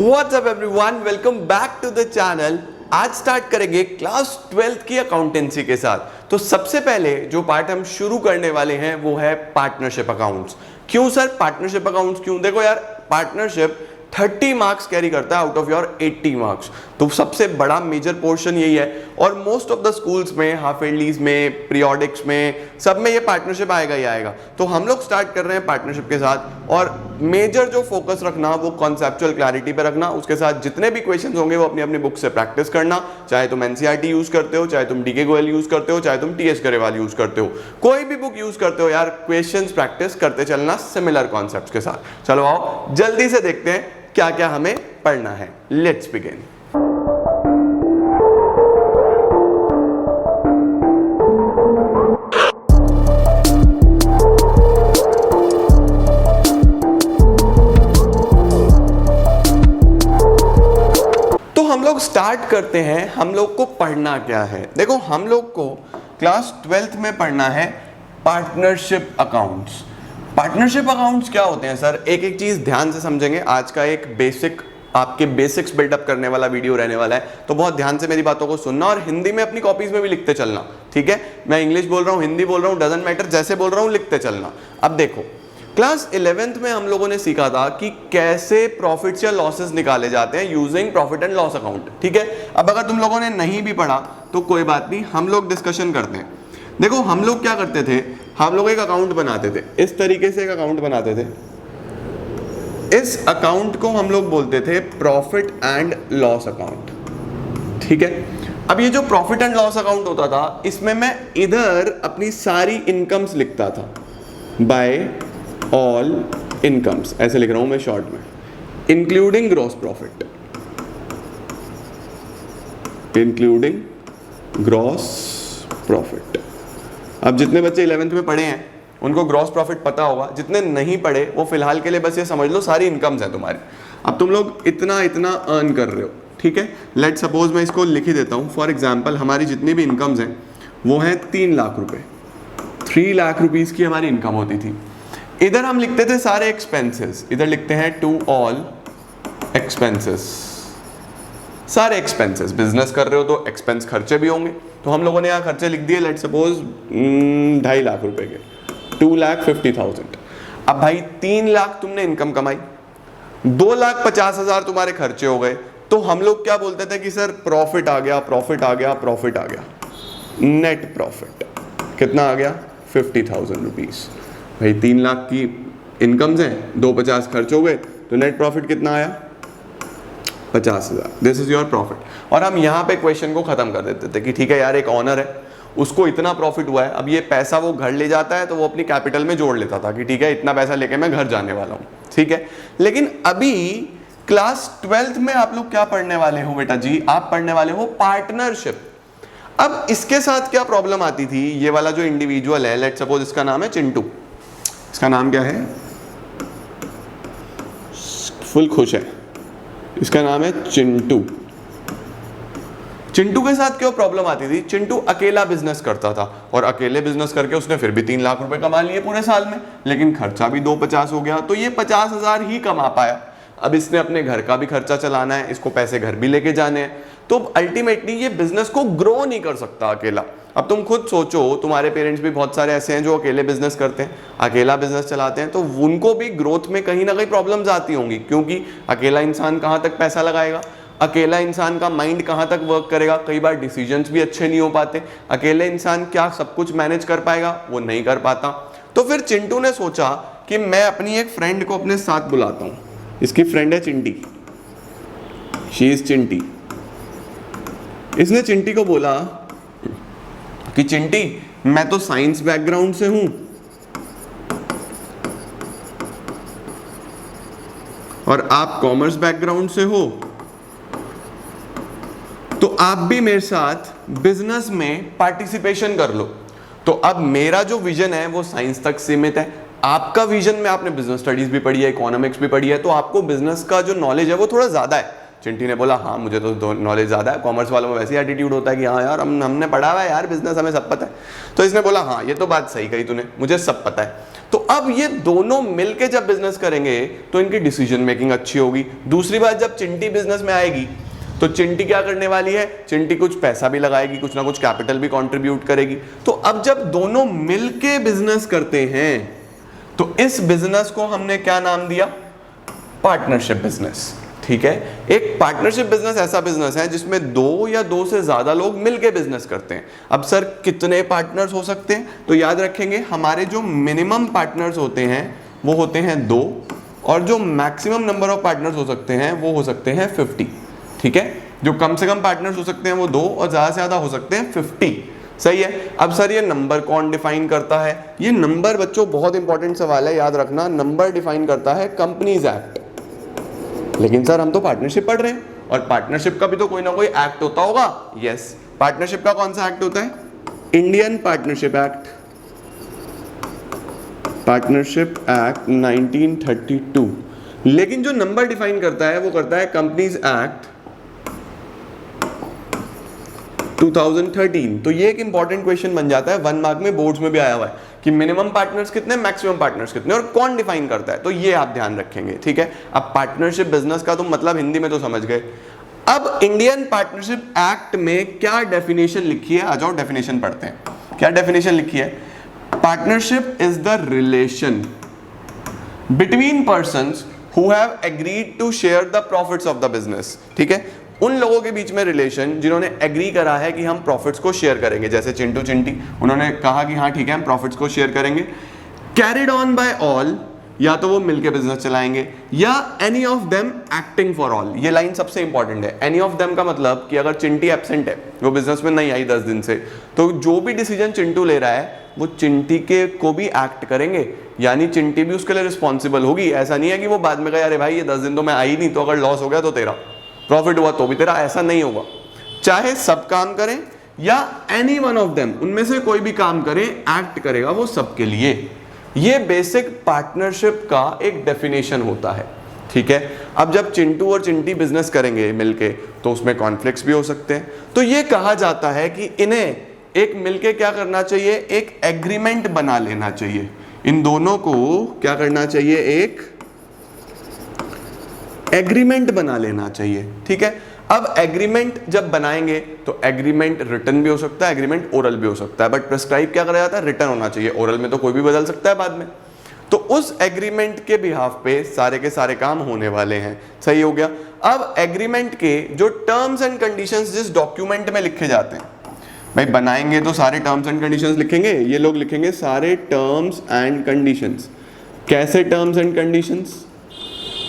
What's up everyone? Welcome back to the channel. आज start करेंगे class 12th की accountancy के साथ। तो सबसे पहले जो पार्ट हम शुरू करने वाले हैं वो है पार्टनरशिप अकाउंट्स। क्यों सर पार्टनरशिप अकाउंट्स क्यों? देखो यार, पार्टनरशिप 30 मार्क्स कैरी करता है आउट ऑफ योर 80 मार्क्स, तो सबसे बड़ा मेजर पोर्शन यही है। और मोस्ट ऑफ द स्कूल्स में, हाफ ईयरलीज में, पीरियोडिक्स में, सब में ये पार्टनरशिप आएगा ही आएगा। तो हम लोग स्टार्ट कर रहे हैं पार्टनरशिप के साथ, और मेजर जो फोकस रखना वो कॉन्सेप्चुअल क्लैरिटी पे रखना। उसके साथ जितने भी क्वेश्चंस होंगे वो अपनी अपनी बुक से प्रैक्टिस करना, चाहे तुम एनसीईआरटी यूज करते हो, चाहे तुम डीके गोयल यूज करते हो, चाहे तुम टीएस गरेवाल यूज करते हो, कोई भी बुक यूज करते हो यार, क्वेश्चंस प्रैक्टिस करते चलना सिमिलर कॉन्सेप्ट्स के साथ। चलो आओ जल्दी से देखते हैं क्या क्या हमें पढ़ना है। Let's begin. तो हम लोग स्टार्ट करते हैं, हम लोग को पढ़ना क्या है। देखो हम लोग को क्लास 12th में पढ़ना है पार्टनरशिप अकाउंट्स। पार्टनरशिप अकाउंट्स क्या होते हैं सर? एक एक चीज ध्यान से समझेंगे। आज का एक बेसिक, आपके बेसिक्स बिल्डअप करने वाला वीडियो रहने वाला है, तो बहुत ध्यान से मेरी बातों को सुनना और हिंदी में अपनी कॉपीज में भी लिखते चलना, ठीक है? मैं इंग्लिश बोल रहा हूँ, हिंदी बोल रहा हूँ, डजंट मैटर, जैसे बोल रहा हूँ लिखते चलना। अब देखो, क्लास 11th में हम लोगों ने सीखा था कि कैसे प्रॉफिट्स या लॉसेस निकाले जाते हैं using profit and loss account, ठीक है? अब अगर तुम लोगों ने नहीं भी पढ़ा तो कोई बात नहीं, हम लोग डिस्कशन करते हैं। देखो हम लोग क्या करते थे, हम लोग एक अकाउंट बनाते थे, इस तरीके से एक अकाउंट बनाते थे। इस अकाउंट को हम लोग बोलते थे प्रॉफिट एंड लॉस अकाउंट, ठीक है? अब ये जो प्रॉफिट एंड लॉस अकाउंट होता था, इसमें मैं इधर अपनी सारी इनकम्स लिखता था, बाय ऑल इनकम्स, ऐसे लिख रहा हूं मैं शॉर्ट में, including gross profit, including gross profit. अब जितने बच्चे 11th में पढ़े हैं उनको ग्रॉस प्रॉफिट पता होगा, जितने नहीं पढ़े वो फिलहाल के लिए बस ये समझ लो सारी इनकम्स हैं तुम्हारी। अब तुम लोग इतना इतना अर्न कर रहे हो, ठीक है? लेट सपोज मैं इसको लिख ही देता हूँ। फॉर एग्जाम्पल हमारी जितनी भी इनकम्स हैं वो हैं 3 लाख रुपए, 3 लाख रुपीज़ की हमारी इनकम होती थी। इधर हम लिखते थे सारे एक्सपेंसेस, इधर लिखते हैं टू ऑल एक्सपेंसेस, सारे एक्सपेंसेस। बिजनेस कर रहे हो तो एक्सपेंस खर्चे भी होंगे, तो हम लोगों ने यहाँ खर्चे लिख दिए लेट सपोज 2.5 लाख रुपए के, 2,50,000। अब भाई 3 लाख तुमने इनकम कमाई, 2,50,000 तुम्हारे खर्चे हो गए, तो हम लोग क्या बोलते थे कि सर प्रॉफिट आ गया, प्रॉफिट आ गया, प्रॉफिट आ गया। नेट प्रॉफिट कितना आ गया? 50,000 रुपीज। भाई 3 लाख की इनकम्स हैं, 250 खर्च हो गए, तो नेट प्रॉफिट कितना आया? 50,000। This is your profit. और हम यहाँ पे क्वेश्चन को खत्म कर देते थे कि ठीक है यार, एक ऑनर है, उसको इतना प्रॉफिट हुआ है, अब ये पैसा वो घर ले जाता है तो वो अपनी कैपिटल में जोड़ लेता था कि ठीक है इतना पैसा लेके मैं घर जाने वाला हूँ, ठीक है? लेकिन अभी क्लास 12th में आप लोग क्या पढ़ने वाले हो बेटा जी? आप पढ़ने वाले हो पार्टनरशिप। अब इसके साथ क्या प्रॉब्लम आती थी? ये वाला जो इंडिविजुअल है, लेट सपोज इसका नाम है चिंटू, इसका नाम क्या है? फुल खुश है, इसका नाम है चिंटू। चिंटू के साथ क्यों प्रॉब्लम आती थी? चिंटू अकेला बिजनेस करता था और अकेले बिजनेस करके उसने फिर भी 3 लाख रुपए कमा लिए पूरे साल में, लेकिन खर्चा भी 250 हो गया, तो ये 50,000 ही कमा पाया। अब इसने अपने घर का भी खर्चा चलाना है, इसको पैसे घर भी लेके जाने हैं, तो अल्टीमेटली ये बिजनेस को ग्रो नहीं कर सकता अकेला। अब तुम खुद सोचो, तुम्हारे पेरेंट्स भी बहुत सारे ऐसे हैं जो अकेले बिजनेस करते हैं, अकेला बिजनेस चलाते हैं, तो उनको भी ग्रोथ में कहीं ना कहीं प्रॉब्लम्स आती होंगी, क्योंकि अकेला इंसान कहाँ तक पैसा लगाएगा, अकेला इंसान का माइंड कहाँ तक वर्क करेगा, कई बार डिसीजंस भी अच्छे नहीं हो पाते, अकेले इंसान क्या सब कुछ मैनेज कर पाएगा? वो नहीं कर पाता। तो फिर चिंटू ने सोचा कि मैं अपनी एक फ्रेंड को अपने साथ बुलाता हूँ। इसकी फ्रेंड है चिंटी, शी इज चिंटी। इसने चिंटी को बोला कि चिंटी, मैं तो साइंस बैकग्राउंड से हूं और आप कॉमर्स बैकग्राउंड से हो, तो आप भी मेरे साथ बिजनेस में पार्टिसिपेशन कर लो। तो अब मेरा जो विजन है वो साइंस तक सीमित है, आपका विजन में आपने बिजनेस स्टडीज भी पढ़ी है, इकोनॉमिक्स भी पढ़ी है, तो आपको बिजनेस का जो नॉलेज है वो थोड़ा ज्यादा है, चिंटी ने बोला हाँ मुझे तो नॉलेज ज़्यादा है, कॉमर्स वालों में वैसे ही एटीट्यूड होता है कि हाँ यार हमने पढ़ा हुआ है यार बिजनेस, हमें सब पता है। तो इसने बोला हाँ ये तो बात सही कही तूने, मुझे सब पता है। तो अब ये दोनों मिलके जब बिजनेस करेंगे तो इनकी डिसीजन मेकिंग अच्छी होगी। दूसरी बात, जब चिंटी बिजनेस में आएगी तो चिंटी क्या करने वाली है, चिंटी कुछ पैसा भी लगाएगी, कुछ ना कुछ कैपिटल भी कंट्रीब्यूट करेगी। तो अब जब दोनों मिलके बिजनेस करते हैं तो इस बिजनेस को हमने क्या नाम दिया, पार्टनरशिप बिजनेस। ठीक है, एक पार्टनरशिप बिजनेस ऐसा बिजनेस है जिसमें दो या दो से ज्यादा लोग मिलके बिजनेस करते हैं। अब सर कितने पार्टनर्स हो सकते हैं, तो याद रखेंगे हमारे जो मिनिमम पार्टनर्स होते हैं वो होते हैं 2, और जो मैक्सिमम नंबर ऑफ पार्टनर्स हो सकते हैं वो हो सकते हैं 50। ठीक है, जो कम से कम पार्टनर्स हो सकते हैं वो 2 और ज्यादा से ज्यादा हो सकते हैं 50। सही है। अब सर ये नंबर कौन डिफाइन करता है, ये नंबर बच्चों बहुत इंपॉर्टेंट सवाल है, याद रखना। नंबर डिफाइन करता है कंपनीज एक्ट। लेकिन सर हम तो पार्टनरशिप पढ़ रहे हैं, और पार्टनरशिप का भी तो कोई ना कोई एक्ट होता होगा। यस, पार्टनरशिप का कौन सा एक्ट होता है, Indian partnership act, partnership act 1932। लेकिन जो नंबर डिफाइन करता है वो करता है कंपनीज एक्ट 2013। तो ये एक इंपॉर्टेंट क्वेश्चन बन जाता है, 1 मार्क में बोर्ड्स में भी आया हुआ है कि मिनिमम पार्टनर्स कितने, मैक्सिमम पार्टनर्स कितने, और कौन डिफाइन करता है। तो ये आप ध्यान रखेंगे। ठीक है, अब पार्टनरशिप बिजनेस का तो मतलब हिंदी में तो समझ गए। अब इंडियन पार्टनरशिप एक्ट में क्या डेफिनेशन लिखी है, आ जाओ डेफिनेशन पढ़ते हैं। क्या डेफिनेशन लिखी है, partnership is the relation between persons who have agreed to share the profits of the business. ठीक है, उन लोगों के बीच में रिलेशन जिन्होंने एग्री करा है कि हम प्रॉफिट्स को शेयर करेंगे, जैसे चिंटू चिंटी, उन्होंने कहा कि हाँ ठीक है हम प्रॉफिट्स को शेयर करेंगे। कैरिड ऑन बाय ऑल, या तो वो मिलके बिजनेस चलाएंगे, या any of them acting for all. ये लाइन सबसे इंपॉर्टेंट है। एनी ऑफ देम का मतलब कि अगर चिंटी एब्सेंट है, वो बिजनेस में नहीं आई 10 दिन से, तो जो भी डिसीजन चिंटू ले रहा है वो चिंटी के को भी एक्ट करेंगे, यानी चिंटी भी उसके लिए रिस्पॉन्सिबल होगी। ऐसा नहीं है कि वो बाद में कहे अरे भाई ये 10 दिन तो मैं आई नहीं, तो अगर लॉस हो गया तो तेरा, प्रॉफिट हुआ तो भी तेरा, ऐसा नहीं होगा। चाहे सब काम करें या एनी वन ऑफ देम, उनमें से कोई भी काम करे, एक्ट करेगा वो सबके लिए। ये बेसिक पार्टनरशिप का एक डेफिनेशन होता है। ठीक है, अब जब चिंटू और चिंटी बिजनेस करेंगे मिलके तो उसमें कॉन्फ्लिक्ट्स भी हो सकते हैं। तो ये कहा जाता है कि इन्हें एक मिलके क्या करना चाहिए, एक एग्रीमेंट बना लेना चाहिए। इन दोनों को क्या करना चाहिए, एक एग्रीमेंट बना लेना चाहिए। ठीक है, अब एग्रीमेंट जब बनाएंगे तो एग्रीमेंट रिटन भी हो सकता है, एग्रीमेंट ओरल भी हो सकता है, बट प्रिस्क्राइब क्या करा जाता है, रिटन होना चाहिए। ओरल में तो कोई भी बदल सकता है बाद में। तो उस एग्रीमेंट के बिहाफ पे सारे के सारे काम होने वाले हैं। सही हो गया। अब एग्रीमेंट के जो टर्म्स एंड कंडीशंस जिस डॉक्यूमेंट में लिखे जाते हैं, भाई बनाएंगे तो सारे टर्म्स एंड कंडीशंस लिखेंगे, ये लोग लिखेंगे सारे टर्म्स एंड कंडीशंस। कैसे टर्म्स एंड कंडीशंस,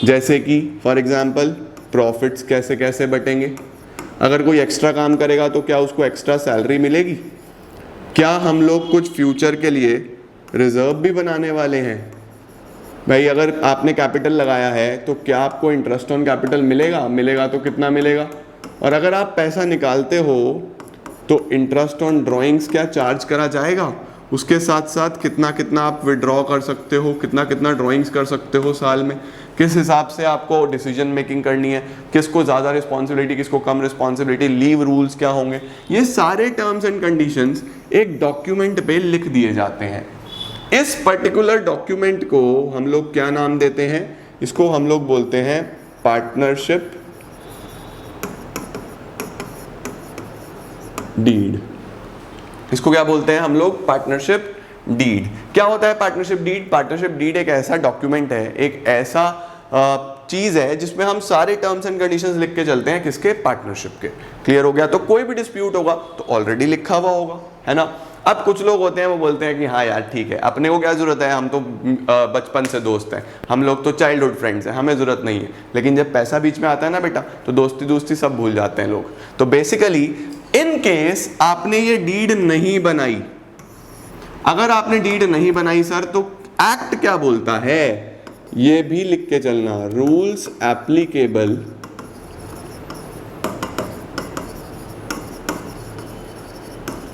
जैसे कि फॉर एग्जांपल प्रॉफिट्स कैसे कैसे बटेंगे, अगर कोई एक्स्ट्रा काम करेगा तो क्या उसको एक्स्ट्रा सैलरी मिलेगी, क्या हम लोग कुछ फ्यूचर के लिए रिजर्व भी बनाने वाले हैं, भाई अगर आपने कैपिटल लगाया है तो क्या आपको इंटरेस्ट ऑन कैपिटल मिलेगा, मिलेगा तो कितना मिलेगा, और अगर आप पैसा निकालते हो तो इंटरेस्ट ऑन ड्राइंग्स क्या चार्ज करा जाएगा, उसके साथ साथ कितना कितना आप विड्रॉ कर सकते हो, कितना कितना ड्राइंग्स कर सकते हो साल में, किस हिसाब से आपको डिसीजन मेकिंग करनी है, किसको ज़्यादा रिस्पॉन्सिबिलिटी किसको कम रिस्पॉन्सिबिलिटी, लीव रूल्स क्या होंगे, ये सारे टर्म्स एंड कंडीशंस एक डॉक्यूमेंट पे लिख दिए जाते हैं। इस पर्टिकुलर डॉक्यूमेंट को हम लोग क्या नाम देते हैं, इसको हम लोग बोलते हैं पार्टनरशिप डीड। इसको क्या बोलते हैं हम लोग, पार्टनरशिप डीड। क्या होता है पार्टनरशिप डीड? पार्टनरशिप डीड एक ऐसा डॉक्यूमेंट है, एक ऐसा चीज है जिसमें हम सारे टर्म्स एंड कंडीशंस लिख के चलते हैं, किसके, पार्टनरशिप के। क्लियर हो गया। तो कोई भी डिस्प्यूट होगा तो ऑलरेडी लिखा हुआ होगा, है ना। अब कुछ लोग होते हैं वो बोलते हैं कि हाँ यार ठीक है, अपने को क्या जरूरत है, हम तो बचपन से दोस्त हैं, हम लोग तो चाइल्डहुड फ्रेंड्स हैं, हमें जरूरत नहीं है। लेकिन जब पैसा बीच में आता है ना बेटा, तो दोस्ती दोस्ती सब भूल जाते हैं लोग। तो बेसिकली इन केस आपने ये डीड नहीं बनाई, अगर आपने डीड नहीं बनाई सर, तो एक्ट क्या बोलता है ये भी लिख के चलना, rules applicable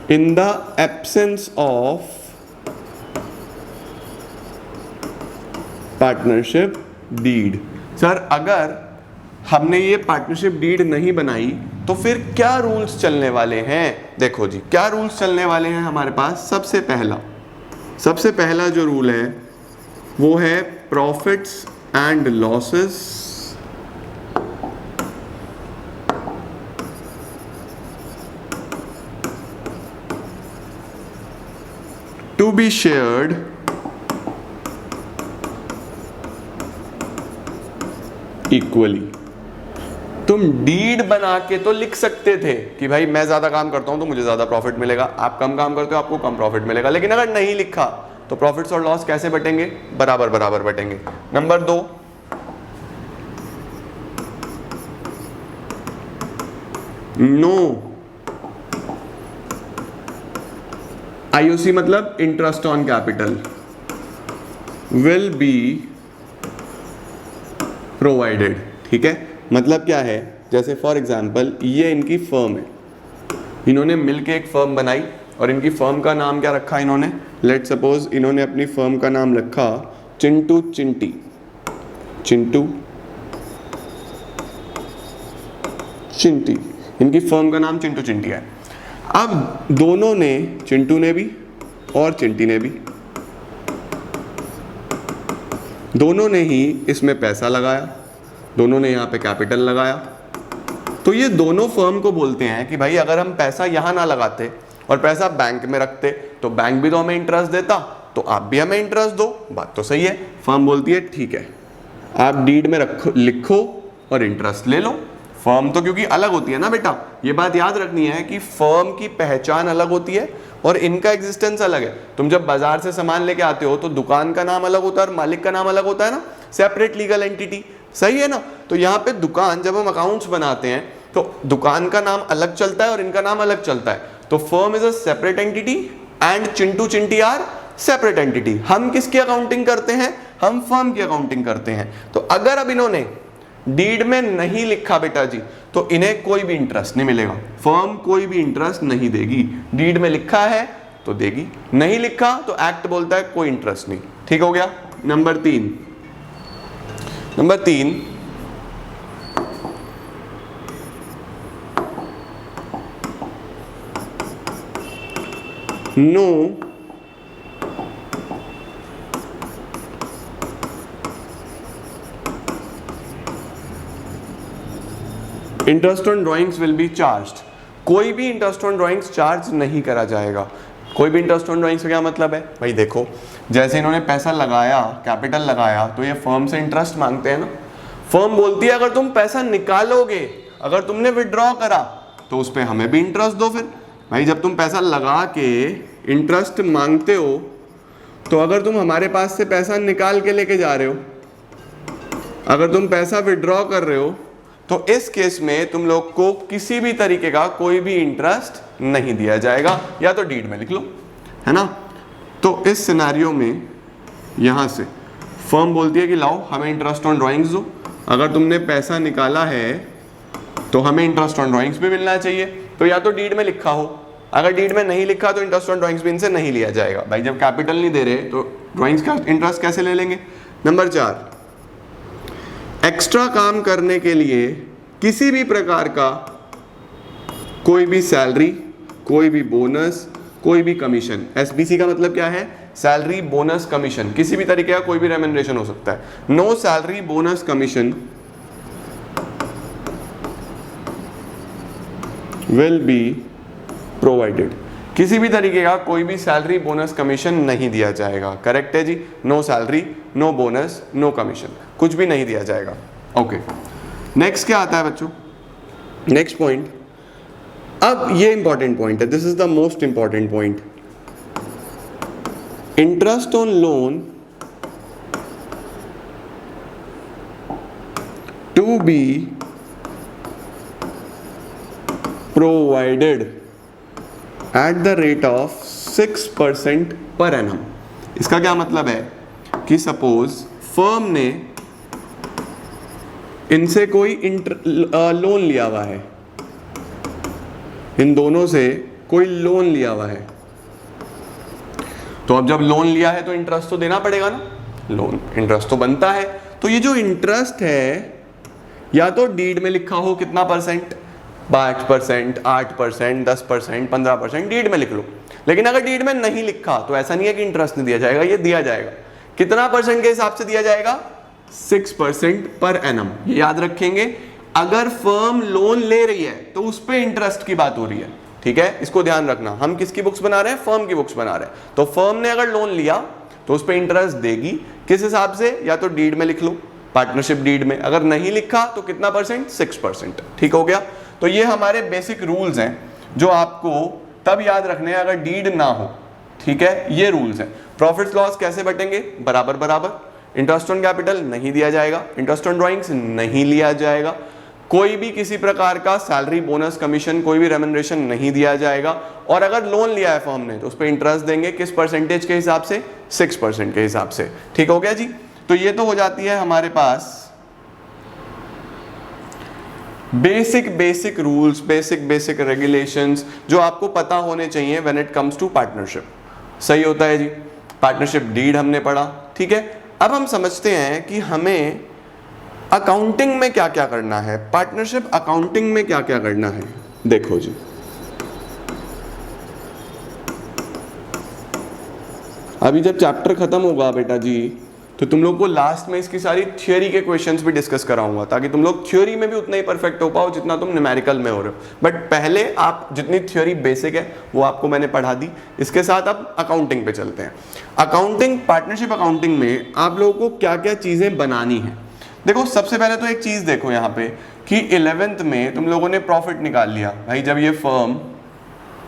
in the absence of partnership deed. Sir अगर हमने ये पार्टनरशिप डीड नहीं बनाई तो फिर क्या रूल्स चलने वाले हैं? देखो जी, क्या रूल्स चलने वाले हैं हमारे पास। सबसे पहला जो रूल है वो है profits and losses to be shared equally. तुम डीड बना के तो लिख सकते थे कि भाई मैं ज्यादा काम करता हूं तो मुझे ज्यादा प्रॉफिट मिलेगा, आप कम काम करते हो आपको कम प्रॉफिट मिलेगा, लेकिन अगर नहीं लिखा तो प्रॉफिट्स और लॉस कैसे बटेंगे? बराबर बराबर बटेंगे। नंबर 2, नो आईओसी मतलब interest on capital will be provided. ठीक है, मतलब क्या है, जैसे फॉर एग्जाम्पल ये इनकी फर्म है, इन्होंने मिलके एक फर्म बनाई और इनकी फर्म का नाम क्या रखा इन्होंने? लेट सपोज इन्होंने अपनी फर्म का नाम रखा चिंटू चिंटी। इनकी फर्म का नाम चिंटू चिंटी है। अब दोनों ने, चिंटू ने भी और चिंटी ने भी, दोनों ने ही इसमें पैसा लगाया, दोनों ने यहाँ पे कैपिटल लगाया। तो ये दोनों फर्म को बोलते हैं कि भाई अगर हम पैसा यहाँ ना लगाते और पैसा बैंक में रखते तो बैंक भी तो हमें इंटरेस्ट देता, तो आप भी हमें इंटरेस्ट दो। बात तो सही है। फर्म बोलती है ठीक है, आप डीड में लिखो और इंटरेस्ट ले लो। फर्म तो क्योंकि अलग होती है ना बेटा, ये बात याद रखनी है कि फर्म की पहचान अलग होती है और इनका एग्जिस्टेंस अलग है। तुम जब बाजार से सामान लेके आते हो तो दुकान का नाम अलग होता है और मालिक का नाम अलग होता है ना, सेपरेट लीगल एंटिटी। सही है ना? तो यहाँ पे दुकान, जब हम अकाउंट्स बनाते हैं तो दुकान का नाम अलग चलता है और इनका नाम अलग चलता है। तो firm is a separate entity and Chintu Chinti are separate entity. हम किसकी अकाउंटिंग करते हैं? हम फर्म की अकाउंटिंग करते हैं। तो अगर अब इन्होंने डीड में नहीं लिखा बेटा जी तो इन्हें कोई भी इंटरेस्ट नहीं मिलेगा, फर्म कोई भी इंटरेस्ट नहीं देगी। डीड में लिखा है तो देगी, नहीं लिखा तो एक्ट बोलता है कोई इंटरेस्ट नहीं। ठीक हो गया। Number 3, no interest on drawings will be charged. कोई भी इंटरेस्ट ऑन ड्राइंग्स चार्ज नहीं करा जाएगा। कोई भी इंटरेस्ट ऑन ड्राइंग्स का क्या मतलब है भाई? देखो, जैसे इन्होंने पैसा लगाया, कैपिटल लगाया, तो ये फर्म से इंटरेस्ट मांगते हैं ना। फर्म बोलती है अगर तुम पैसा निकालोगे, अगर तुमने विड्रॉ करा तो उस पर हमें भी इंटरेस्ट दो। फिर भाई जब तुम पैसा लगा के इंटरेस्ट मांगते हो तो अगर तुम हमारे पास से पैसा निकाल के लेके जा रहे हो, अगर तुम पैसा विड्रॉ कर रहे हो, तो इस केस में तुम लोग को किसी भी तरीके का कोई भी इंटरेस्ट नहीं दिया जाएगा, या तो डीड में लिख लो, है ना। तो इस सिनेरियो में यहां से फर्म बोलती है कि लाओ हमें इंटरेस्ट ऑन ड्राइंग्स दो, अगर तुमने पैसा निकाला है तो हमें इंटरेस्ट ऑन ड्राइंग्स भी मिलना चाहिए। तो या तो डीड में लिखा हो, अगर डीड में नहीं लिखा तो इंटरेस्ट ऑन ड्राइंग्स भी इनसे नहीं लिया जाएगा। भाई जब कैपिटल नहीं दे रहे तो ड्राइंग्स का इंटरेस्ट कैसे ले लेंगे? नंबर 4, एक्स्ट्रा काम करने के लिए किसी भी प्रकार का कोई भी सैलरी, कोई भी बोनस, कोई भी कमीशन। एसबीसी का मतलब क्या है? सैलरी, बोनस, कमीशन, किसी भी तरीके का कोई भी रेम्यूनरेशन हो सकता है। No salary, bonus, commission will be provided. किसी भी तरीके का कोई भी सैलरी, बोनस, कमीशन नहीं दिया जाएगा। करेक्ट है जी। No salary, no bonus, no commission, कुछ भी नहीं दिया जाएगा। ओके, नेक्स्ट क्या आता है बच्चों? नेक्स्ट पॉइंट, अब ये इंपॉर्टेंट पॉइंट है, this is the most important point. Interest on loan to be provided at the rate of 6% per annum. इसका क्या मतलब है कि सपोज फर्म ने इनसे कोई लोन लिया हुआ है, इन दोनों से कोई लोन लिया हुआ है, तो अब जब लोन लिया है तो इंटरेस्ट तो देना पड़ेगा ना, लोन इंटरेस्ट तो बनता है। तो ये जो इंटरेस्ट है या तो डीड में लिखा हो कितना परसेंट, 5%, 8%, 10%, 15%, डीड में लिख लो। लेकिन अगर डीड में नहीं लिखा तो ऐसा नहीं है कि इंटरेस्ट नहीं दिया जाएगा, ये दिया जाएगा। कितना परसेंट के हिसाब से दिया जाएगा? 6% पर एनम। ये याद रखेंगे। अगर फर्म लोन ले रही है तो उस पर इंटरेस्ट की बात हो रही है, ठीक है, इसको ध्यान रखना। हम किसकी बुक्स बना रहे हैं? फर्म की बुक्स बना रहे हैं। तो फर्म ने अगर लोन लिया तो उस पर इंटरेस्ट देगी। किस हिसाब से? या तो डीड में लिख लो, पार्टनरशिप डीड में। अगर नहीं लिखा तो कितना परसेंट? 6%। ठीक हो गया। तो ये हमारे बेसिक रूल्स हैं जो आपको तब याद रखने हैं अगर डीड ना हो, ठीक है। ये रूल्स हैं। प्रॉफिट लॉस कैसे बटेंगे? बराबर बराबर। इंटरेस्ट ऑन कैपिटल नहीं दिया जाएगा, इंटरेस्ट ऑन ड्राइंग्स नहीं लिया जाएगा, कोई भी किसी प्रकार का सैलरी, बोनस, कमीशन, कोई भी रेम्युनरेशन नहीं दिया जाएगा। और अगर लोन लिया है फर्म ने तो उस पर इंटरेस्ट देंगे किस परसेंटेज के हिसाब से? 6% के हिसाब से। ठीक हो गया जी। तो ये तो हो जाती है हमारे पास बेसिक रूल्स, बेसिक रेगुलेशंस जो आपको पता होने चाहिए when it comes to partnership. सही होता है जी। पार्टनरशिप डीड हमने पढ़ा, ठीक है। अब हम समझते हैं कि हमें अकाउंटिंग में क्या क्या करना है, पार्टनरशिप अकाउंटिंग में क्या क्या करना है। देखो जी, अभी जब चैप्टर खत्म होगा बेटा जी तो तुम लोग को लास्ट में इसकी सारी थियोरी के क्वेश्चंस भी डिस्कस कराऊंगा, ताकि तुम लोग थियोरी में भी उतना ही परफेक्ट हो पाओ जितना तुम न्यूमेरिकल में हो रहे हो। बट पहले आप जितनी थियोरी बेसिक है वो आपको मैंने पढ़ा दी। इसके साथ अब अकाउंटिंग पे चलते हैं। अकाउंटिंग, पार्टनरशिप अकाउंटिंग में आप लोगों को क्या क्या चीजें बनानी है। देखो सबसे पहले तो एक चीज देखो यहाँ पे कि 11th में तुम लोगों ने प्रॉफिट निकाल लिया। भाई जब ये फर्म,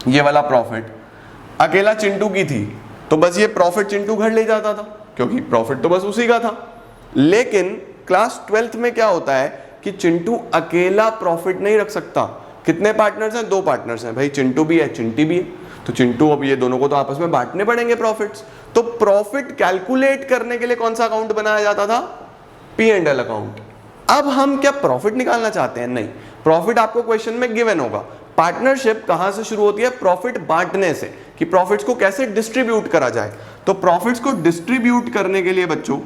ये वाला प्रॉफिट अकेला चिंटू की थी तो बस ये प्रॉफिट चिंटू घर ले जाता था, क्योंकि प्रॉफिट तो बस उसी का था। लेकिन क्लास 12th में क्या होता है कि चिंटू अकेला प्रॉफिट नहीं रख सकता। कितने पार्टनर्स हैं? 2 पार्टनर्स हैं। भाई चिंटू भी है, चिंटी भी है। तो चिंटू, अब ये दोनों को तो आपस में बांटने पड़ेंगे प्रॉफिट्स। तो प्रॉफिट कैलकुलेट करने के लिए कौन सा अकाउंट बनाया जाता था? P&L account. अब हम क्या प्रॉफिट निकालना चाहते हैं? नहीं, प्रॉफिट आपको क्वेश्चन में गिवन होगा। पार्टनरशिप कहां से शुरू होती है? प्रॉफिट बांटने से, कि प्रॉफिट्स को कैसे डिस्ट्रीब्यूट करा जाए। तो प्रॉफिट्स को डिस्ट्रीब्यूट करने के लिए बच्चों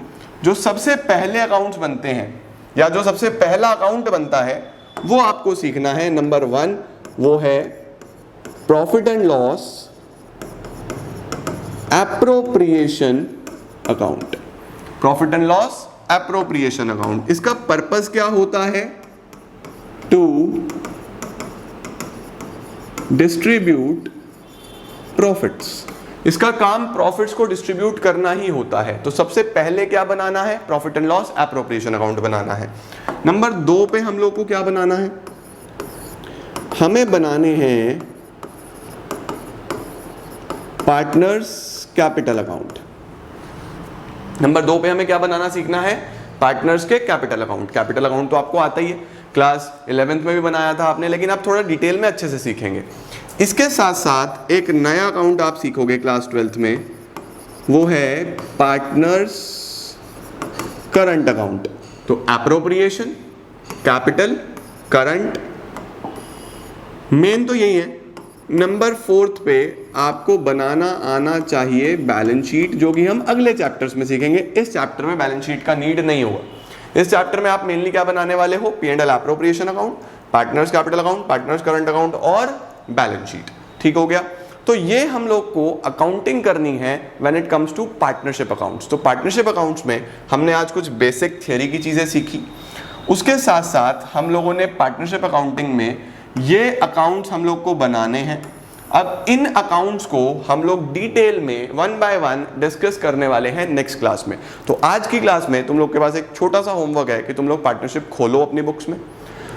जो सबसे पहले अकाउंट्स बनते हैं या जो सबसे पहला अकाउंट बनता है वो आपको सीखना है। नंबर 1 वो है profit and loss appropriation account. Profit and loss appropriation account, इसका पर्पस क्या होता है? To distribute profits. इसका काम प्रॉफिट्स को डिस्ट्रीब्यूट करना ही होता है। तो सबसे पहले क्या बनाना है? Profit and loss appropriation account बनाना है। नंबर 2 पे हम लोग को क्या बनाना है? हमें बनाने हैं पार्टनर्स कैपिटल अकाउंट। नंबर 2 पे हमें क्या बनाना सीखना है? पार्टनर्स के कैपिटल अकाउंट। कैपिटल अकाउंट तो आपको आता ही है, क्लास 11th में भी बनाया था आपने, लेकिन आप थोड़ा डिटेल में अच्छे से सीखेंगे। इसके साथ साथ एक नया अकाउंट आप सीखोगे क्लास 12th में, वो है पार्टनर्स करंट अकाउंट। तो एप्रोप्रिएशन, कैपिटल, करंट, मेन तो यही है। नंबर 4 पे आपको बनाना आना चाहिए बैलेंस शीट, जो कि हम अगले चैप्टर्स में सीखेंगे। इस चैप्टर में बैलेंस शीट का नीड नहीं होगा। इस चैप्टर में आप मेनली क्या बनाने वाले हो? P&L appropriation account, partners capital account, partners current account और बैलेंस शीट। ठीक हो गया। तो ये हम लोग को अकाउंटिंग करनी है when it comes to partnership accounts. तो पार्टनरशिप अकाउंट्स में हमने आज कुछ बेसिक थियरी की चीजें सीखी। उसके साथ साथ हम लोगों ने पार्टनरशिप अकाउंटिंग में ये अकाउंट्स हम लोग को बनाने हैं। अब इन अकाउंट्स को हम लोग डिटेल में 1 बाय 1 डिस्कस करने वाले हैं नेक्स्ट क्लास में। तो आज की क्लास में तुम लोग के पास एक छोटा सा होमवर्क है कि तुम लोग पार्टनरशिप खोलो अपनी बुक्स में,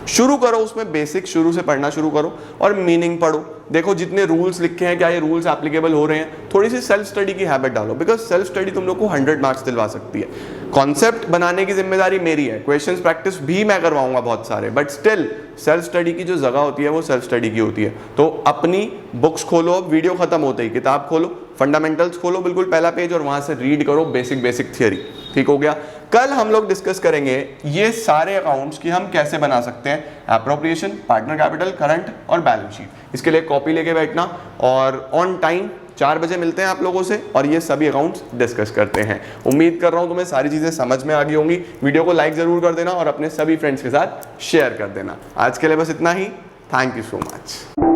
शुरू करो, उसमें बेसिक शुरू से पढ़ना शुरू करो और मीनिंग पढ़ो। देखो जितने रूल्स लिखे हैं क्या ये रूल्स एप्लीकेबल हो रहे हैं। थोड़ी सी सेल्फ स्टडी की हैबिट डालो, बिकॉज सेल्फ स्टडी तुम लोग को 100 मार्क्स दिलवा सकती है। कॉन्सेप्ट बनाने की जिम्मेदारी मेरी है, क्वेश्चंस प्रैक्टिस भी मैं करवाऊंगा बहुत सारे, बट स्टिल सेल्फ स्टडी की जो जगह होती है वो सेल्फ स्टडी की होती है। तो अपनी बुक्स खोलो, अब वीडियो खत्म होते ही किताब खोलो, फंडामेंटल्स खोलो, बिल्कुल पहला पेज, और वहां से रीड करो बेसिक थियरी। ठीक हो गया। कल हम लोग डिस्कस करेंगे ये सारे अकाउंट्स की हम कैसे बना सकते हैं, एप्रोप्रिएशन, पार्टनर कैपिटल, करंट और बैलेंस शीट। इसके लिए कॉपी लेके बैठना और ऑन टाइम 4 बजे मिलते हैं आप लोगों से और ये सभी अकाउंट्स डिस्कस करते हैं। उम्मीद कर रहा हूँ तुम्हें सारी चीज़ें समझ में आ गई होंगी। वीडियो को लाइक ज़रूर कर देना और अपने सभी फ्रेंड्स के साथ शेयर कर देना। आज के लिए बस इतना ही। Thank you so much.